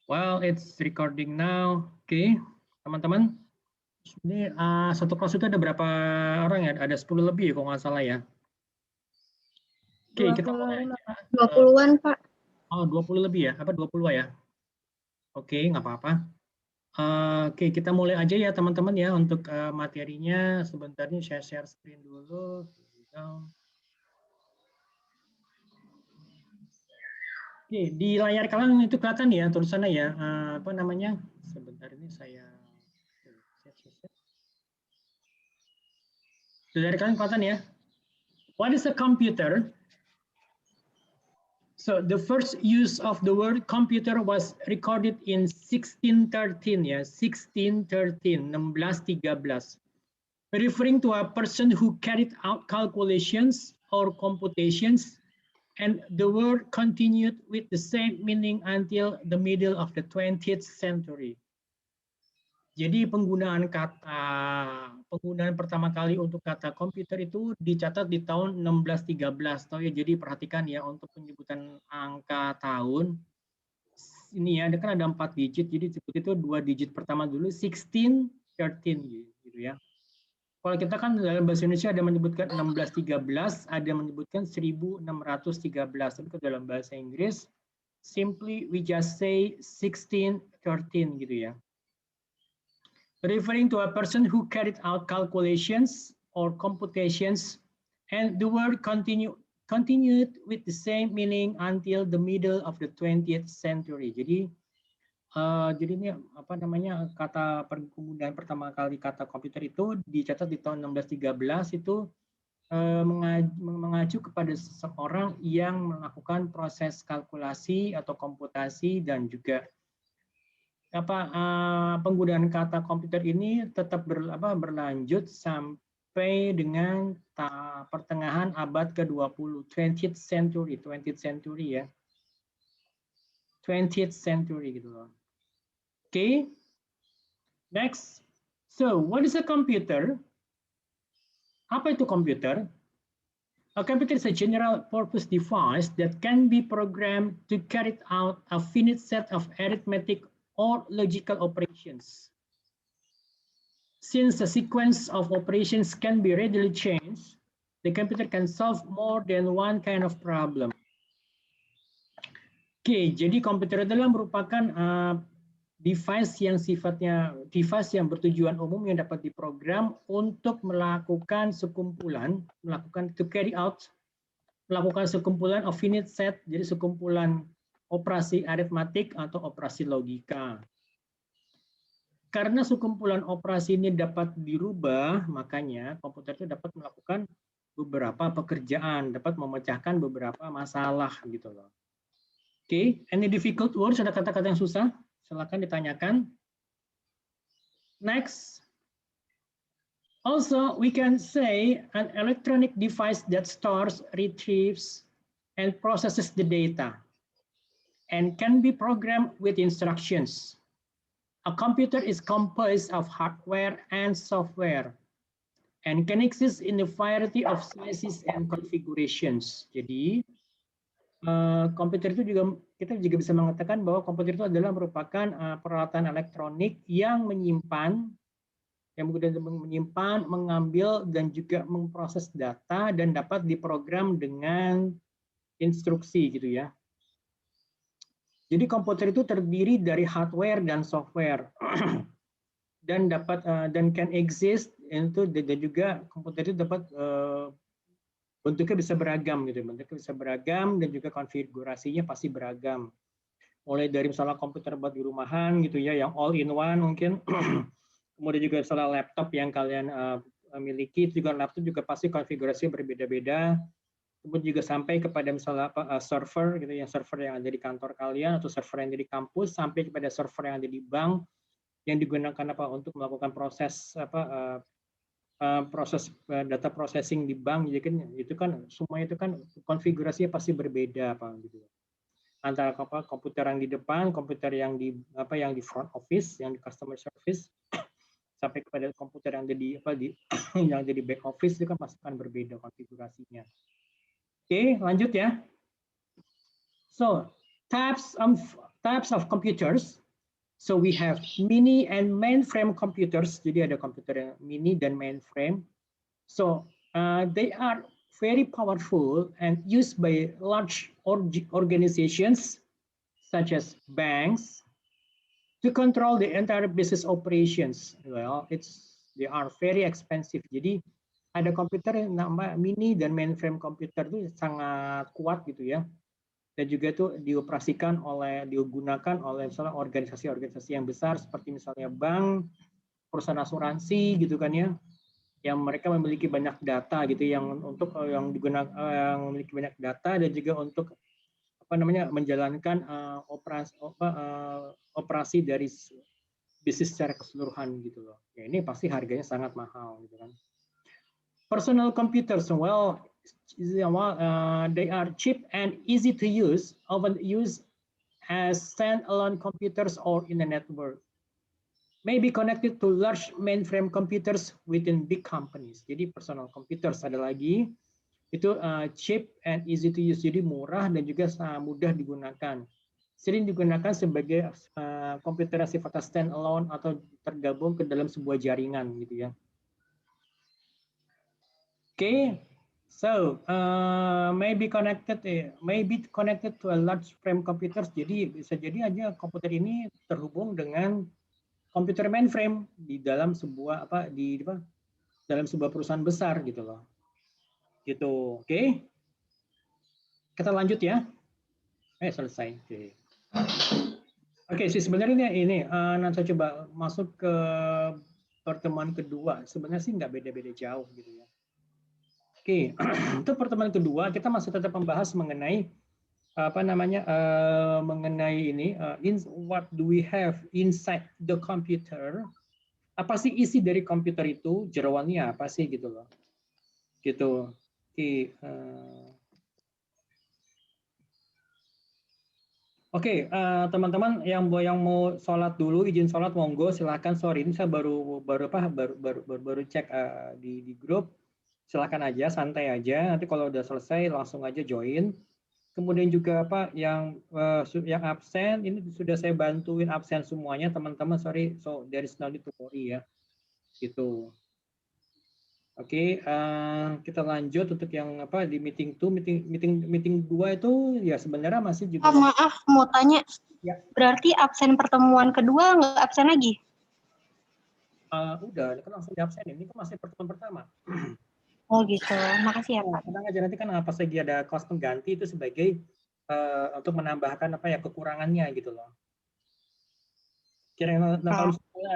Well, it's recording now. Oke, teman-teman. Ini satu kelas itu ada berapa orang ya? Ada 10 lebih kalau nggak salah ya. Oke, kita mulai aja. 20-an, Pak. Oh, 20 lebih ya? Apa 20 ya? Oke, nggak apa-apa. Oke, kita mulai aja ya teman-teman ya untuk materinya. Sebentar nih saya share screen dulu. Oke, di layar kalian itu kelihatan ya tulisannya ya. Apa namanya? Sebentar ini saya di layar kalian kelihatan ya. What is a computer? So the first use of the word computer was recorded in 1613 ya, 1613, 1613. Referring to a person who carried out calculations or computations, and the word continued with the same meaning until the middle of the 20th century. Jadi penggunaan pertama kali untuk kata komputer itu dicatat di tahun 1613. Tahu ya, jadi perhatikan ya untuk penyebutan angka tahun. Ini ya, kan ada 4 digit, jadi disebut itu 2 digit pertama dulu 16, 13 gitu ya. Kalau kita kan dalam bahasa Indonesia ada menyebutkan 1613, ada menyebutkan 1613. Tapi dalam bahasa Inggris, simply we just say 1613 gitu ya. Referring to a person who carried out calculations or computations, and the word continued with the same meaning until the middle of the 20th century. Jadi ini apa namanya, kata penggunaan pertama kali kata komputer itu dicatat di tahun 1613 itu mengacu kepada seseorang yang melakukan proses kalkulasi atau komputasi, dan juga penggunaan kata komputer ini tetap berlanjut sampai dengan pertengahan abad ke-20, 20th century ya. 20th century gitu loh. Okay, next. So, what is a computer? Apa itu komputer? A computer is a general purpose device that can be programmed to carry out a finite set of arithmetic or logical operations. Since the sequence of operations can be readily changed, the computer can solve more than one kind of problem. Oke, jadi komputer adalah merupakan device yang bertujuan umum yang dapat diprogram untuk melakukan sekumpulan of finite set, jadi sekumpulan operasi aritmatik atau operasi logika. Karena sekumpulan operasi ini dapat dirubah, makanya komputer itu dapat melakukan beberapa pekerjaan, dapat memecahkan beberapa masalah gitu loh. Oke, any difficult words, ada kata-kata yang susah? Silakan ditanyakan. Next. Also, we can say an electronic device that stores, retrieves, and processes the data and can be programmed with instructions. A computer is composed of hardware and software and can exist in a variety of sizes and configurations. Jadi, komputer itu juga, kita juga bisa mengatakan bahwa komputer itu adalah merupakan peralatan elektronik yang menyimpan, mengambil, dan juga memproses data dan dapat diprogram dengan instruksi gitu ya. Jadi komputer itu terdiri dari hardware dan software dan can exist itu, dan juga komputer itu dapat bentuknya bisa beragam gitu, dan juga konfigurasinya pasti beragam. Mulai dari misalnya komputer buat di rumahan gitu ya, yang all in one mungkin. Kemudian juga misalnya laptop yang kalian miliki, juga laptop juga pasti konfigurasi berbeda-beda. Kemudian juga sampai kepada misalnya server gitu ya, server yang ada di kantor kalian atau server yang ada di kampus, sampai kepada server yang ada di bank yang digunakan untuk melakukan proses proses data processing di bank. Jadi kan itu kan semuanya itu kan konfigurasinya pasti berbeda gitu. Antara komputer yang di depan, komputer yang di front office, yang di customer service, sampai kepada komputer yang ada di yang ada di back office, itu kan pasti akan berbeda konfigurasinya. Oke, lanjut ya. So, types types of computers. So we have mini and mainframe computers. Jadi ada komputer yang mini dan mainframe. So they are very powerful and used by large organizations such as banks to control the entire business operations. Well, they are very expensive. Jadi ada komputer yang nama mini dan mainframe komputer itu sangat kuat gitu ya. Dan juga itu digunakan oleh misalnya organisasi-organisasi yang besar seperti misalnya bank, perusahaan asuransi gitu kan ya, yang mereka memiliki banyak data gitu yang digunakan yang memiliki banyak data dan juga untuk menjalankan operasi dari bisnis secara keseluruhan gitu loh. Ya ini pasti harganya sangat mahal gitu kan. Personal computers, well, they are cheap and easy to use, often used as standalone computers or in a network. May be connected to large mainframe computers within big companies. Jadi personal computers ada lagi, itu cheap and easy to use, jadi murah dan juga mudah digunakan. Sering digunakan sebagai komputer yang sifatnya standalone atau tergabung ke dalam sebuah jaringan gitu ya. Okay, so maybe connected to a large frame computers. Jadi bisa jadi aja komputer ini terhubung dengan komputer mainframe di dalam sebuah dalam sebuah perusahaan besar gitu loh. Gitu, oke? Kita lanjut ya. Selesai. Oke, sih sebenarnya ini nanti saya coba masuk ke pertemuan kedua. Sebenarnya sih nggak beda-beda jauh gitu ya. Oke, untuk pertemuan kedua kita masih tetap membahas mengenai mengenai ini what do we have inside the computer? Apa sih isi dari komputer itu? Jeroannya apa sih gitu loh? Gitu. Oke, teman-teman yang mau sholat dulu, izin sholat monggo silakan. Sorry, ini saya baru cek di grup. Silakan aja, santai aja. Nanti kalau udah selesai langsung aja join. Kemudian juga yang absen ini sudah saya bantuin absen semuanya teman-teman. Sorry, so there is no need to worry ya. Gitu. Oke, kita lanjut untuk yang di meeting 2 itu ya sebenarnya masih juga. Maaf, mau tanya. Ya. Berarti absen pertemuan kedua nggak absen lagi? Udah, kan langsung di absen. Ini kan masih pertemuan pertama. Oh gitu, makasih ya Pak. Tenang aja, nanti kan pas lagi ada kelas pengganti itu sebagai untuk menambahkan kekurangannya gitu loh. Kira-kira kalau misalnya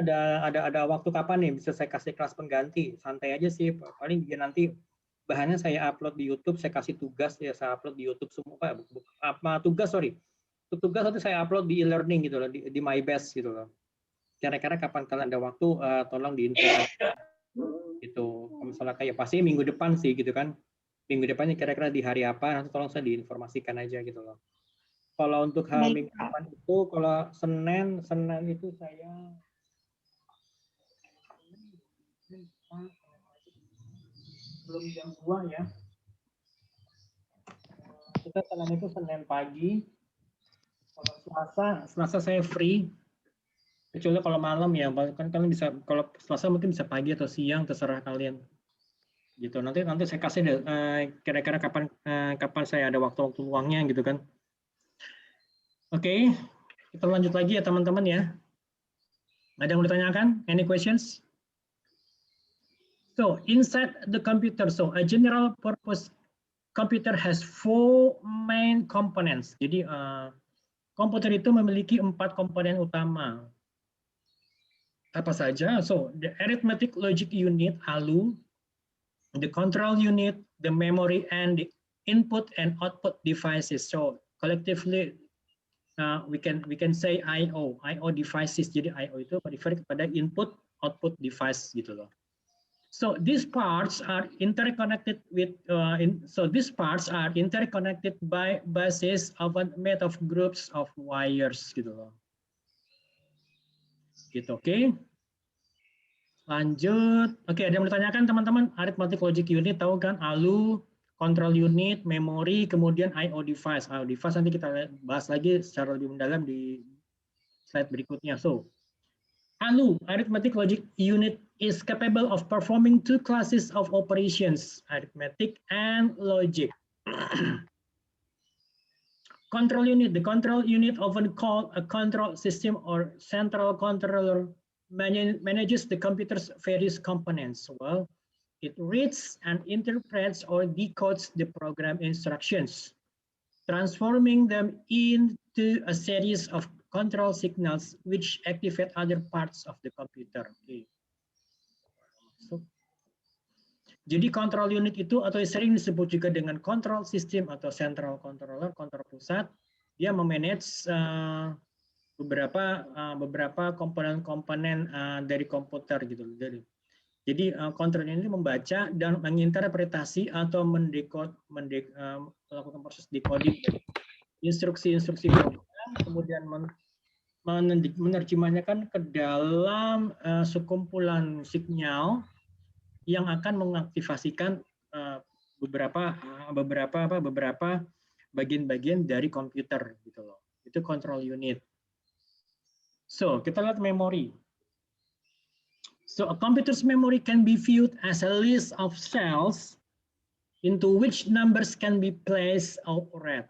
ada waktu kapan nih bisa saya kasih kelas pengganti, santai aja sih. Paling dia nanti bahannya saya upload di YouTube, saya kasih tugas ya saya upload di YouTube semua tugas nanti saya upload di e-learning gitu loh, di MyBest gitu loh. Kira-kira kapan kalian ada waktu tolong diinfokan. Gitu. Misalnya kayak pasti minggu depan sih gitu kan. Minggu depannya kira-kira di hari apa nanti tolong saya diinformasikan aja gitu loh. Kalau untuk minggu depan itu kalau Senin itu saya belum jam 2 ya. Kita Senin itu Senin pagi. Kalau Selasa saya free. Kecuali kalau malam ya, kan kalian bisa kalau Selasa mungkin bisa pagi atau siang terserah kalian. Gitu. Nanti saya kasih kira-kira kapan saya ada waktu luangnya gitu kan. Oke, kita lanjut lagi ya teman-teman ya. Ada yang mau ditanyakan? Any questions? So inside the computer, so a general purpose computer has 4 main components. Jadi komputer itu memiliki 4 komponen utama. Apa saja? So the arithmetic logic unit (ALU), the control unit, the memory, and the input and output devices. So collectively we can say I/O devices. Jadi I/O itu refer kepada input output device gitu loh. So these parts are interconnected with by buses often made of groups of wires gitu loh. Gitu, oke. Lanjut. Oke, ada yang mau ditanyakan teman-teman? Arithmetic logic unit tahu kan? ALU, control unit, memory, kemudian I/O device. I/O device nanti kita bahas lagi secara lebih mendalam di slide berikutnya. So, ALU, arithmetic logic unit, is capable of performing two classes of operations, arithmetic and logic. Control unit, the control unit, often called a control system or central controller, manages the computer's various components. Well, it reads and interprets or decodes the program instructions, transforming them into a series of control signals which activate other parts of the computer. Okay. So, jadi control unit itu atau sering disebut juga dengan control system atau central controller, kontrol pusat. Dia memanage beberapa komponen-komponen dari komputer gitu. Jadi control unit membaca dan menginterpretasi atau melakukan proses decoding instruksi-instruksi program, kemudian menerjemahkan ke dalam sekumpulan sinyal yang akan mengaktifasikan beberapa bagian-bagian dari komputer gitu loh. Itu control unit. So, kita lihat memori. So, a computer's memory can be viewed as a list of cells into which numbers can be placed or read.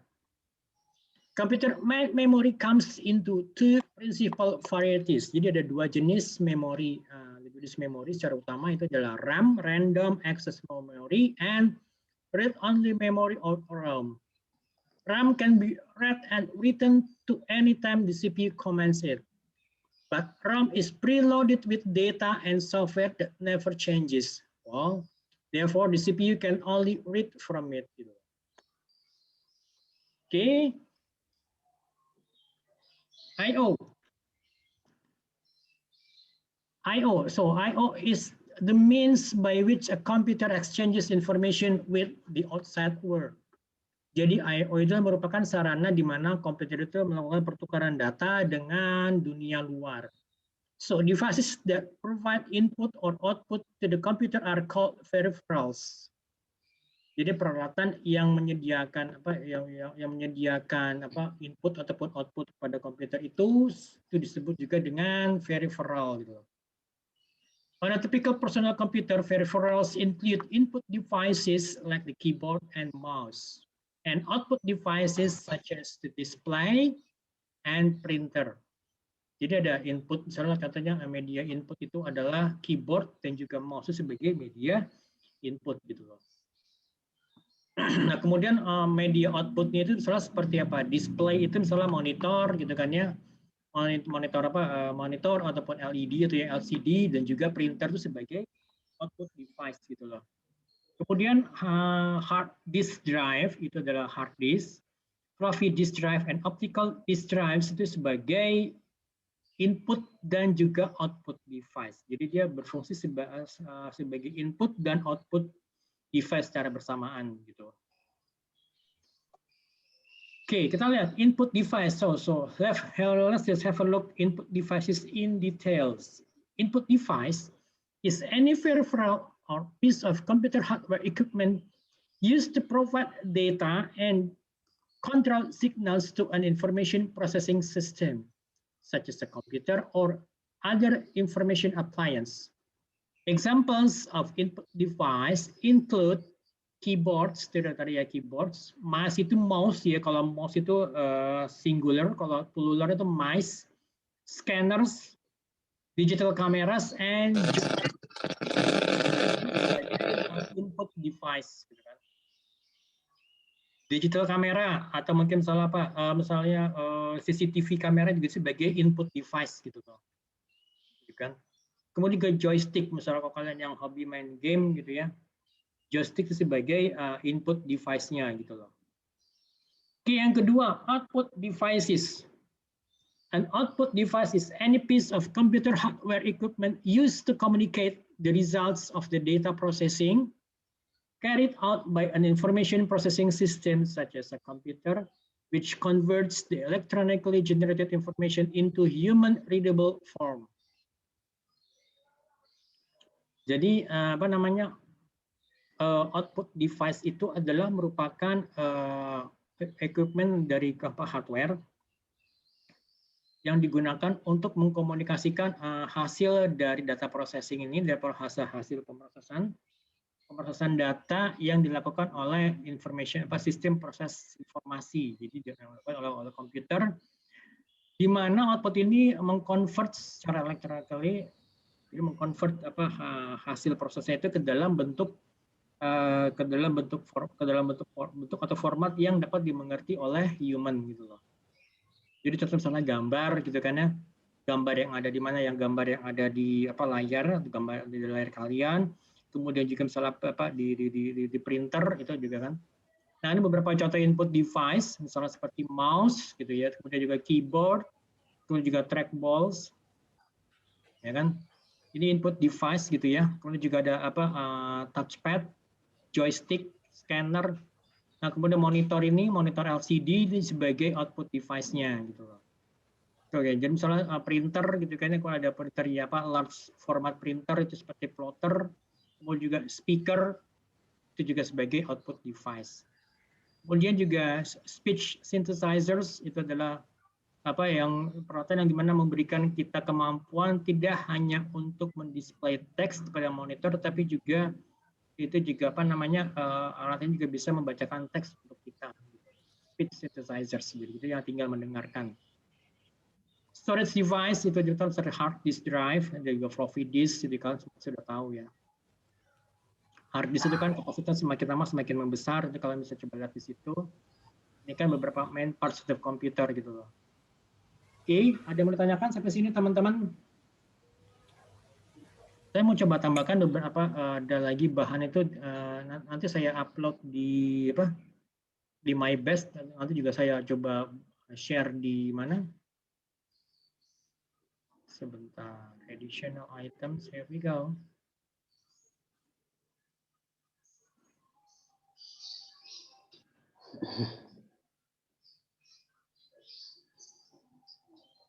Computer memory comes into two principal varieties. Jadi ada dua jenis memori. Jenis memori secara utama itu adalah RAM, Random Access Memory, and Read-Only Memory or ROM. RAM can be read and written to any time the CPU commands it. But ROM is preloaded with data and software that never changes. Well, therefore, the CPU can only read from it. Okay. I/O. I/O. So I/O is the means by which a computer exchanges information with the outside world. Jadi I/O itu merupakan sarana di mana komputer itu melakukan pertukaran data dengan dunia luar. So devices that provide input or output to the computer are called peripherals. Jadi peralatan yang menyediakan input ataupun output pada komputer itu disebut juga dengan peripheral gitu. On a typical personal computer, peripherals include input devices like the keyboard and mouse, and output devices such as the display and printer. Jadi ada input, misalnya katanya media input itu adalah keyboard dan juga mouse sebagai media input gitu loh. Nah kemudian media outputnya itu misalnya seperti apa? Display itu misalnya monitor gitu kan ya. Monitor ataupun LED atau ya LCD, dan juga printer itu sebagai output device gitu loh. Kemudian hard disk drive itu adalah hard disk, floppy disk drive, and optical disk drives itu sebagai input dan juga output device. Jadi dia berfungsi sebagai input dan output device secara bersamaan gitu. Oke, kita lihat input device. So let's just have a look input devices in details. Input device is any peripheral or piece of computer hardware equipment used to provide data and control signals to an information processing system, such as a computer or other information appliance. Examples of input device include keyboards, stereo keyboards, mouse itu mouse ya, kalau mouse itu singular, kalau plural itu mice, scanners, digital cameras, and input device. Digital kamera atau mungkin misalnya misalnya CCTV kamera juga sebagai input device gitu loh. Kan? Kemudian juga joystick, misalnya kalau kalian yang hobi main game gitu ya. Joystick sebagai input device-nya gitu loh. Oke, yang kedua, output devices. An output device is any piece of computer hardware equipment used to communicate the results of the data processing carried out by an information processing system such as a computer, which converts the electronically generated information into human readable form. Jadi output device itu adalah merupakan equipment dari hardware yang digunakan untuk mengkomunikasikan hasil dari data processing ini, dari hasil pemrosesan data yang dilakukan oleh sistem proses informasi, jadi dilakukan oleh komputer, di mana output ini mengkonvert secara electronically, jadi mengkonvert hasil prosesnya itu ke dalam bentuk atau format yang dapat dimengerti oleh human gitu loh. Jadi contoh misalnya gambar gitu kan ya, gambar yang ada di mana, yang gambar yang ada di layar, gambar di layar kalian, kemudian juga misalnya di printer itu juga kan. Nah ini beberapa contoh input device, misalnya seperti mouse gitu ya, kemudian juga keyboard, kemudian juga trackballs, ya kan. Ini input device gitu ya, kemudian juga ada touchpad, joystick, scanner. Nah, kemudian monitor LCD ini sebagai output device-nya gitu loh. Oke, jadi misalnya printer gitu kan, kalau ada printer ya large format printer itu seperti plotter, kemudian juga speaker itu juga sebagai output device. Kemudian juga speech synthesizers itu adalah yang peralatan yang dimana memberikan kita kemampuan tidak hanya untuk mendisplay teks pada monitor, tapi juga itu juga alat ini juga bisa membacakan teks untuk kita. Speech synthesizers gitu yang tinggal mendengarkan. Storage device itu juga seperti hard disk drive, dan juga floppy disk, jadi kalian sudah tahu ya. Hard disk itu kan kapasitas semakin lama semakin membesar, itu kalian bisa coba lihat di situ. Ini kan beberapa main parts of the computer gitu loh. Oke, ada yang mau ditanyakan sampai sini teman-teman? Saya mau coba tambahkan beberapa ada lagi bahan itu nanti saya upload di MyBest, nanti juga saya coba share di mana? Sebentar, additional items, here we go.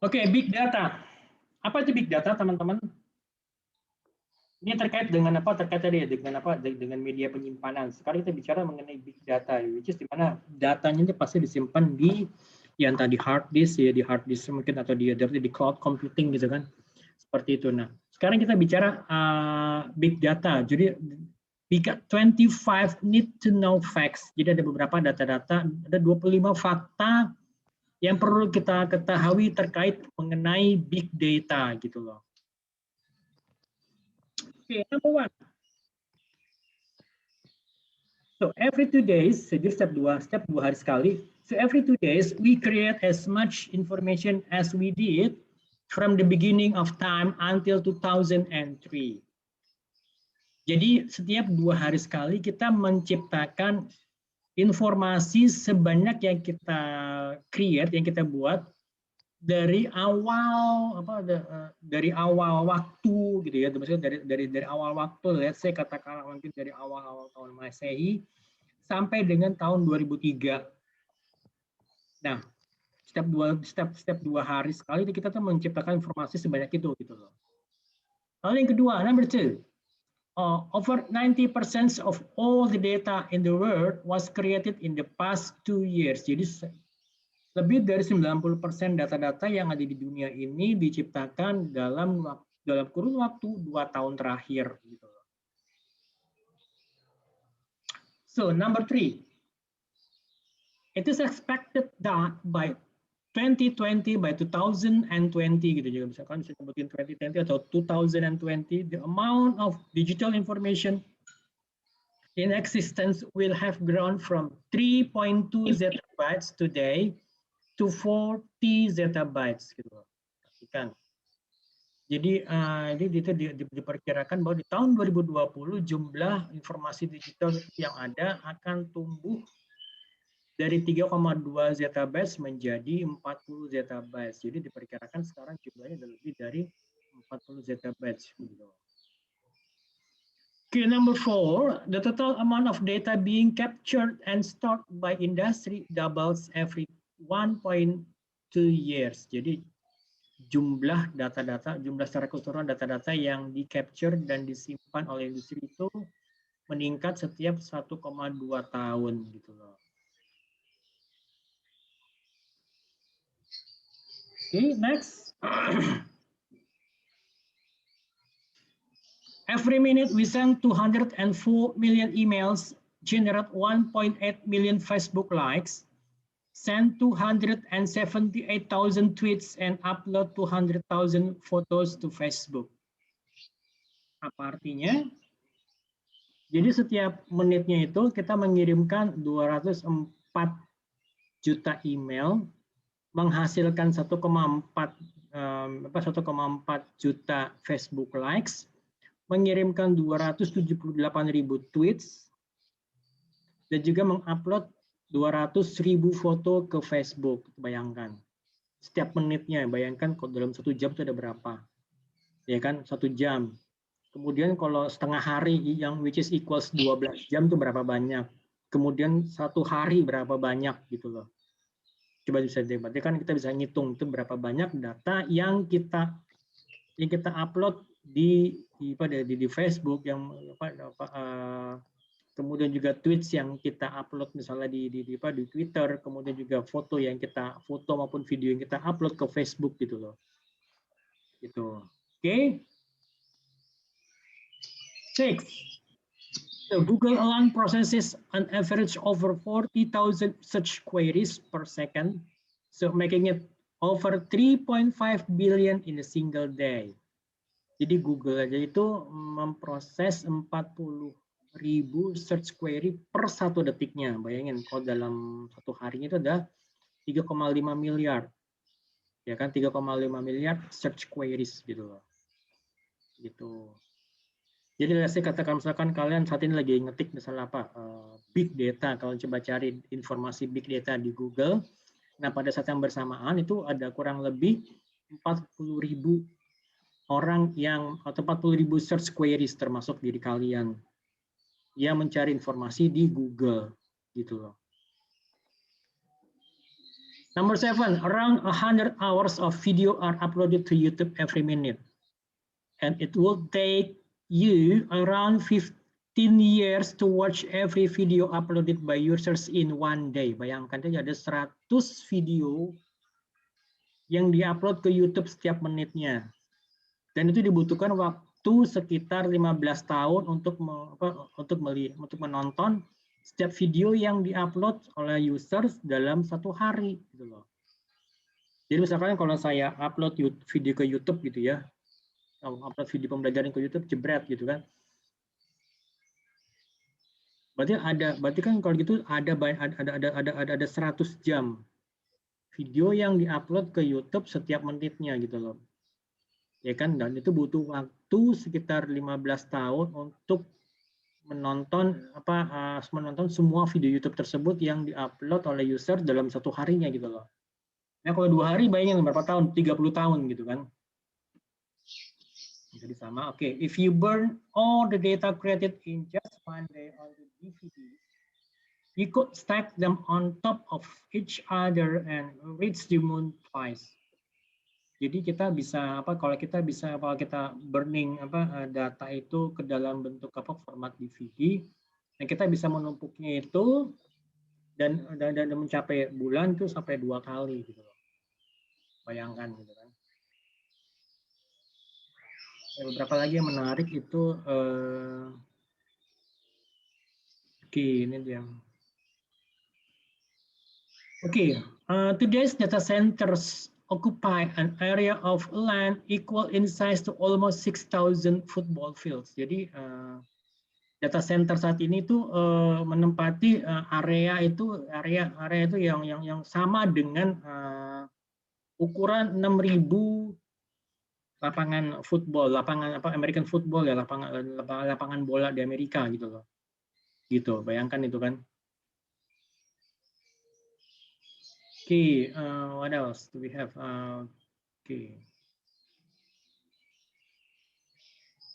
Oke, big data. Apa itu big data, teman-teman? Ini terkait dengan apa? Terkait tadi dengan media penyimpanan. Sekarang kita bicara mengenai big data, which is di mana datanya itu pasti disimpan di yang tadi hard disk ya, di hard disk mungkin atau di cloud computing gitu kan. Seperti itu. Nah, sekarang kita bicara big data. Jadi we got 25 need to know facts. Jadi ada beberapa data-data, ada 25 fakta yang perlu kita ketahui terkait mengenai big data gitu loh. Okay, number one. So every 2 days, jadi setiap dua hari sekali. So every 2 days, we create as much information as we did from the beginning of time until 2003. Jadi setiap 2 hari sekali kita menciptakan informasi sebanyak yang kita create, yang kita buat dari awal dari awal waktu gitu ya, maksudnya dari awal waktu, let's say katakanlah mungkin dari awal tahun Masehi sampai dengan tahun 2003. Nah, setiap 2 hari sekali kita tuh menciptakan informasi sebanyak itu gitu loh. Lalu yang kedua, number 2. Over 90% of all the data in the world was created in the past 2 years. Jadi lebih dari 90% data-data yang ada di dunia ini diciptakan dalam kurun waktu 2 tahun terakhir. Gitu. So, number 3. It is expected that by 2020, by 2020 gitu juga, misalkan bisa sebutin 2020 atau 2020, the amount of digital information in existence will have grown from 3.2 zettabytes today to 40 zettabytes gitu. Perhatikan. Jadi itu diperkirakan bahwa di tahun 2020 jumlah informasi digital yang ada akan tumbuh dari 3,2 zettabytes menjadi 40 zettabytes. Jadi diperkirakan sekarang jumlahnya lebih dari 40 zettabytes. Okay, number 4, the total amount of data being captured and stored by industry doubles every 1.2 years. Jadi jumlah data-data, jumlah secara keseluruhan data-data yang di-capture dan disimpan oleh industri itu meningkat setiap 1,2 tahun gitu loh. Okay, next. Every minute we send 204 million emails, generate 1.8 million Facebook likes, send 278,000 tweets, and upload 200,000 photos to Facebook. Apa artinya? Jadi setiap menitnya itu kita mengirimkan 204 juta email, menghasilkan 1,4 juta Facebook likes, mengirimkan 278.000 tweets, dan juga mengupload 200.000 foto ke Facebook. Bayangkan, setiap menitnya, bayangkan kalau dalam 1 jam itu ada berapa? Ya kan, 1 jam. Kemudian kalau setengah hari yang which is equals 12 jam itu berapa banyak? Kemudian 1 hari berapa banyak gitu loh. Coba bisa berarti kan kita bisa ngitung itu berapa banyak data yang kita upload di Facebook, yang kemudian juga tweets yang kita upload misalnya di Twitter, kemudian juga foto maupun video yang kita upload ke Facebook gitu loh. Gitu. Oke. 6. So Google alone processes an average over 40,000 search queries per second, so making it over 3.5 billion in a single day. Jadi Google aja itu memproses 40.000 search query per 1 detiknya. Bayangin kalau dalam 1 harinya itu ada 3,5 miliar. Ya kan, 3,5 miliar search queries gitu loh. Gitu. Jadi saya katakan misalkan kalian saat ini lagi ngetik misalnya apa, big data, kalau coba cari informasi big data di Google, nah pada saat yang bersamaan itu ada kurang lebih 40.000 orang atau 40.000 search queries termasuk diri kalian yang mencari informasi di Google gitu loh. Number 7, around 100 hours of video are uploaded to YouTube every minute, and it will take you around 15 years to watch every video uploaded by users in one day. Bayangkan aja ada 100 video yang diupload ke YouTube setiap menitnya. Dan itu dibutuhkan waktu sekitar 15 tahun untuk menonton setiap video yang diupload oleh users dalam 1 hari gitu loh. Jadi misalkan kalau saya upload video ke YouTube gitu ya, upload video pembelajaran ke YouTube, jebret gitu kan. Berarti kan kalau gitu ada 100 jam video yang diupload ke YouTube setiap menitnya gitu loh. Ya kan, dan itu butuh waktu sekitar 15 tahun untuk menonton semua video YouTube tersebut yang diupload oleh user dalam 1 harinya gitu loh. Nah, kalau 2 hari bayangin berapa tahun? 30 tahun gitu kan. Jadi sama. Oke, if you burn all the data created in just one day on the DVD, you could stack them on top of each other and reach the moon twice. Jadi kita bisa kalau kita burning data itu ke dalam bentuk format DVD, dan kita bisa menumpuknya itu dan mencapai bulan itu sampai 2 kali gitu loh. Bayangkan gitu kan. Beberapa lagi yang menarik itu ini dia. Today's data centers occupy an area of land equal in size to almost 6,000 football fields. Jadi data center saat ini tuh menempati area itu yang sama dengan ukuran 6.000 lapangan football, American football ya, lapangan bola di Amerika gitu loh. Gitu, bayangkan itu kan. What else do we have?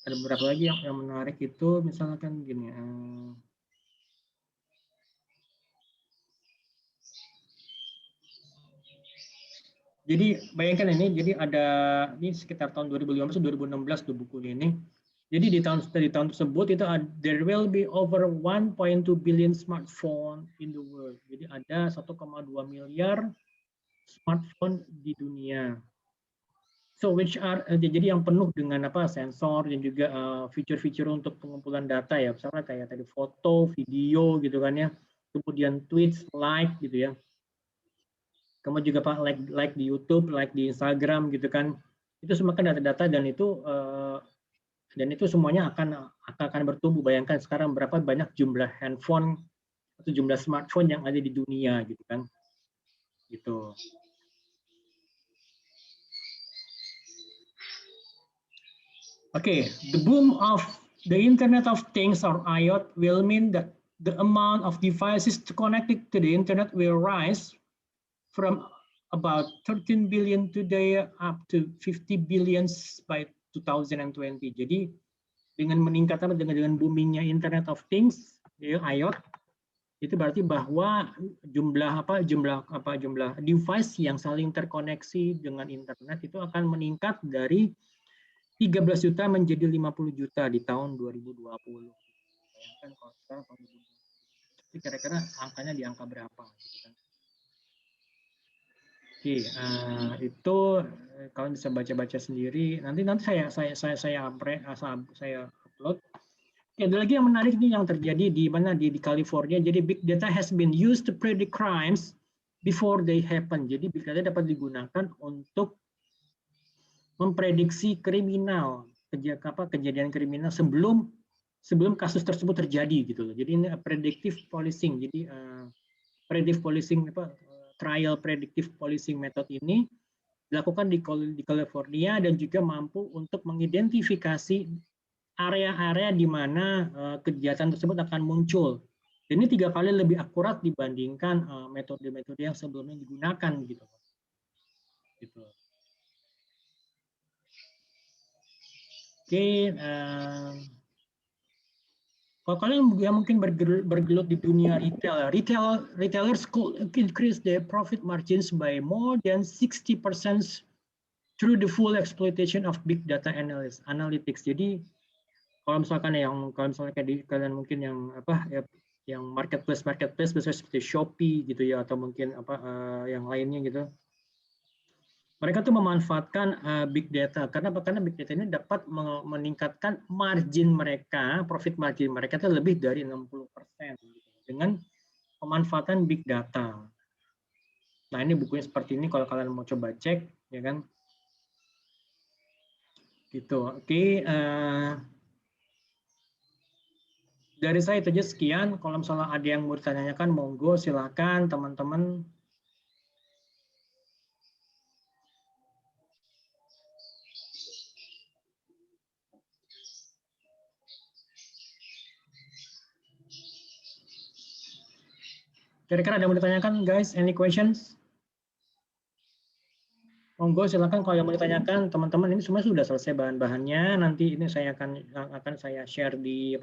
Ada beberapa lagi yang menarik itu, misalkan gini. Jadi bayangkan ini, jadi ini sekitar tahun 2015-2016 tuh bukunya ini. Jadi di tahun tersebut itu there will be over 1.2 billion smartphone in the world. Jadi ada 1,2 miliar smartphone di dunia. So which are jadi yang penuh dengan apa sensor dan juga fitur-fitur untuk pengumpulan data ya, misalnya kayak tadi foto, video gitu kan ya. Kemudian tweets, like gitu ya. Kemudian juga Pak like di YouTube, like di Instagram gitu kan. Itu semua kan data-data dan itu semuanya akan bertumbuh. Bayangkan sekarang berapa banyak jumlah handphone atau jumlah smartphone yang ada di dunia gitu kan. Gitu. Okay, the boom of the Internet of Things or IoT will mean that the amount of devices connected to the Internet will rise from about 13 billion today up to 50 billion by 2020. Jadi dengan meningkatkan dengan boomingnya Internet of Things, ya, IoT, itu berarti bahwa jumlah device yang saling terkoneksi dengan internet itu akan meningkat dari 13 juta menjadi 50 juta di tahun 2020. Bayangkan kalau sekarang tahun 2020, kira-kira angkanya di angka berapa? Gitu kan. Oke, itu kalian bisa baca-baca sendiri. Nanti saya upload. Ada lagi yang menarik nih yang terjadi di mana di California. Jadi big data has been used to predict crimes before they happen. Jadi big data dapat digunakan untuk memprediksi kriminal, kejadian kriminal sebelum kasus tersebut terjadi gitu loh. Jadi ini predictive policing. Jadi predictive policing trial predictive policing method ini dilakukan di California dan juga mampu untuk mengidentifikasi area-area di mana kejahatan tersebut akan muncul. Dan ini 3 kali lebih akurat dibandingkan metode-metode yang sebelumnya digunakan gitu. Oke, kalau kalian yang mungkin bergelut di dunia retailers could increase their profit margins by more than 60% through the full exploitation of big data analytics. Jadi kalau misalkan kayak kalian mungkin yang yang marketplace misalnya seperti Shopee gitu ya, atau mungkin yang lainnya gitu. Mereka tuh memanfaatkan big data karena big data ini dapat meningkatkan margin mereka, profit margin mereka itu lebih dari 60% dengan pemanfaatan big data. Nah, ini bukunya seperti ini kalau kalian mau coba cek ya kan. Gitu. Oke, dari saya itu aja sekian. Kalau misalnya ada yang mau ditanyakan, monggo silakan teman-teman. Kira-kira ada yang mau ditanyakan, guys? Any questions? Monggo silakan kalau yang mau ditanyakan, teman-teman. Ini semua sudah selesai bahan-bahannya. Nanti ini saya akan saya share di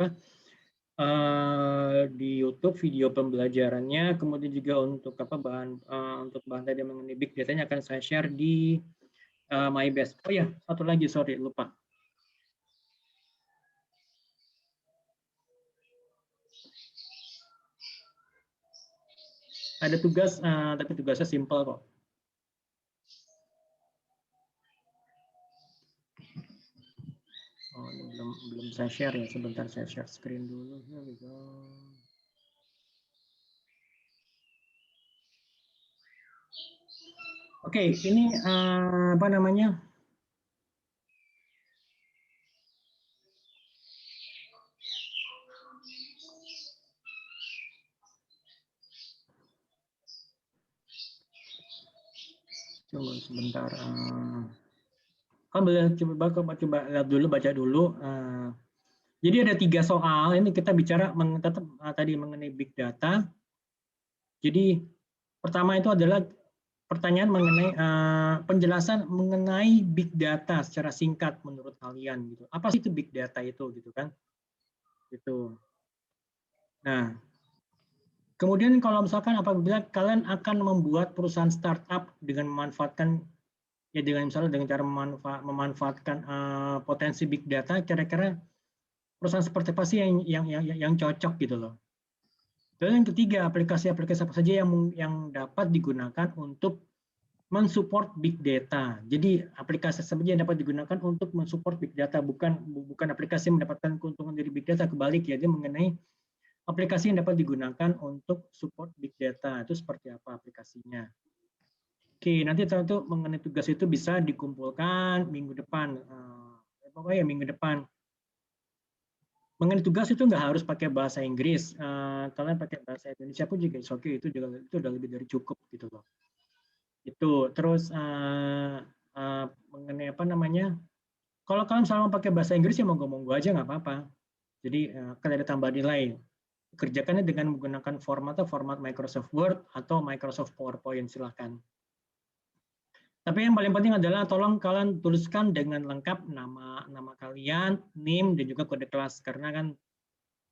di YouTube video pembelajarannya. Kemudian juga untuk untuk bahan tadi mengenai big data-nya akan saya share di MyBest. Oh ya, satu lagi, sorry lupa. Ada tugas, tapi tugasnya simple kok. Oh, ini belum saya share ya. Sebentar saya share screen dulu. Here we go. Oke, ini apa namanya? Coba sebentar. Kan boleh coba lihat dulu, baca dulu. Jadi ada 3 soal. Ini kita bicara tadi mengenai big data. Jadi pertama itu adalah pertanyaan mengenai penjelasan mengenai big data secara singkat menurut kalian gitu. Apa sih itu big data itu gitu kan? Gitu. Nah, kemudian kalau misalkan apabila kalian akan membuat perusahaan startup dengan memanfaatkan ya dengan misalnya dengan cara memanfaatkan potensi big data, kira-kira perusahaan seperti apa sih yang cocok gitu loh. Dan yang ketiga, aplikasi-aplikasi apa saja yang dapat digunakan untuk mensupport big data. Jadi aplikasi saja yang dapat digunakan untuk mensupport big data, bukan aplikasi yang mendapatkan keuntungan dari big data, kebalik ya, dia mengenai aplikasi yang dapat digunakan untuk support big data. Itu seperti apa aplikasinya. Oke, nanti tentu mengenai tugas itu bisa dikumpulkan minggu depan. Pokoknya minggu depan. Mengenai tugas itu nggak harus pakai bahasa Inggris. Kalian pakai bahasa Indonesia pun juga oke, itu udah lebih dari cukup gitu loh. Itu terus mengenai apa namanya, kalau kalian selalu pakai bahasa Inggris ya monggo aja nggak apa-apa. Jadi kalian ada tambahan nilai, kerjakannya dengan menggunakan format Microsoft Word atau Microsoft PowerPoint, silahkan. Tapi yang paling penting adalah tolong kalian tuliskan dengan lengkap nama kalian, NIM, dan juga kode kelas, karena kan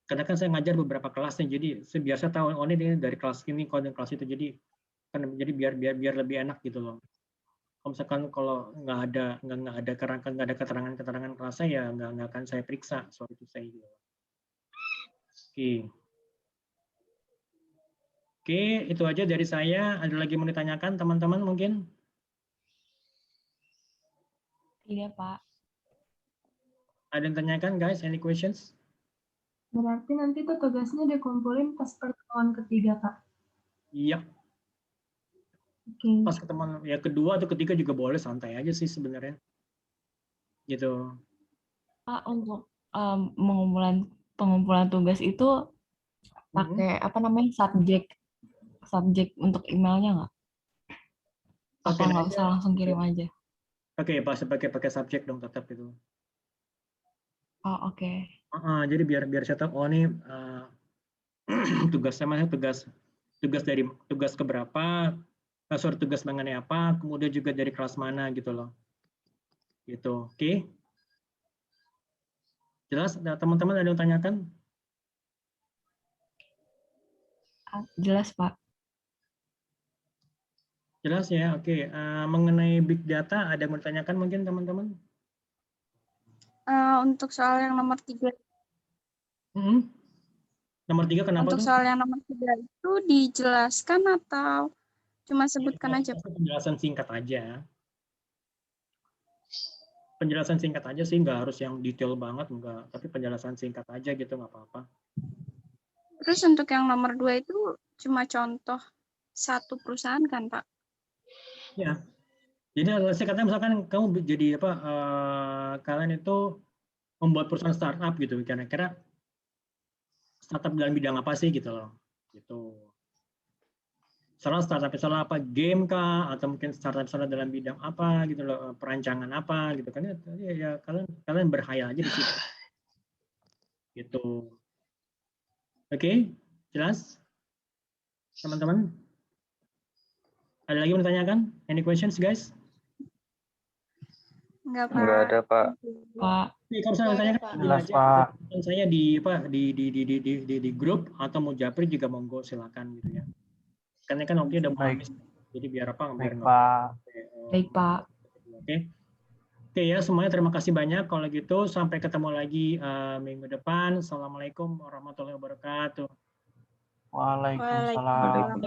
saya ngajar beberapa kelas nih, jadi biar saya tahu oh ini dari kelas ini, kode kelas itu, jadi biar lebih enak gitu loh. Kalau misalkan nggak ada keterangan kelasnya ya nggak akan saya periksa, sorry to say. Oke, itu aja dari saya. Ada lagi mau ditanyakan teman-teman mungkin? Iya Pak. Ada yang tanyakan guys? Any questions? Berarti nanti tuh tugasnya dikumpulin pas pertemuan ketiga Pak? Iya. Oke. Pas ketemuan ya kedua atau ketiga juga boleh, santai aja sih sebenarnya. Gitu. Pak, untuk pengumpulan tugas itu pakai apa namanya subjek untuk emailnya nggak? Apa nggak usah langsung kirim aja? Oke, pakai subjek dong tetap itu. Oh oke. Jadi biar saya tahu oh ini tugas keberapa, tugas mengenai apa, kemudian juga dari kelas mana gitu loh. Gitu, oke? Jelas? Teman-teman ada yang tanyakan? Jelas Pak. Jelas ya, oke. Mengenai big data ada yang mau ditanyakan mungkin teman-teman? Untuk soal yang nomor 3. Nomor 3 kenapa Untuk tuh? soal yang nomor 3 itu dijelaskan atau cuma sebutkan aja? Penjelasan singkat aja. Penjelasan singkat aja sih, nggak harus yang detail banget, enggak. Tapi penjelasan singkat aja gitu, nggak apa-apa. Terus untuk yang nomor 2 itu cuma contoh satu perusahaan kan Pak? Ya. Jadi saya katanya misalkan kamu jadi apa, kalian itu membuat perusahaan startup gitu, kira-kira startup dalam bidang apa sih gitu loh, gitu. Startup misalnya apa, game kah, atau mungkin startup dalam bidang apa gitu loh, perancangan apa gitu kan ya kalian berkhayal aja di situ. Gitu. Oke, jelas? Teman-teman? Ada lagi yang ditanyakan? Any questions guys? Enggak Pak. Enggak ada Pak. Pak. Kalau misalnya tanyakan Jelas Pak. Saya di grup atau mau japri juga monggo silakan gitu ya. Karena kan waktunya udah mau habis. Jadi biar apa? Biar Baik Pak. Oke. Oke ya, semuanya terima kasih banyak. Kalau gitu sampai ketemu lagi minggu depan. Assalamualaikum warahmatullahi wabarakatuh. Waalaikumsalam.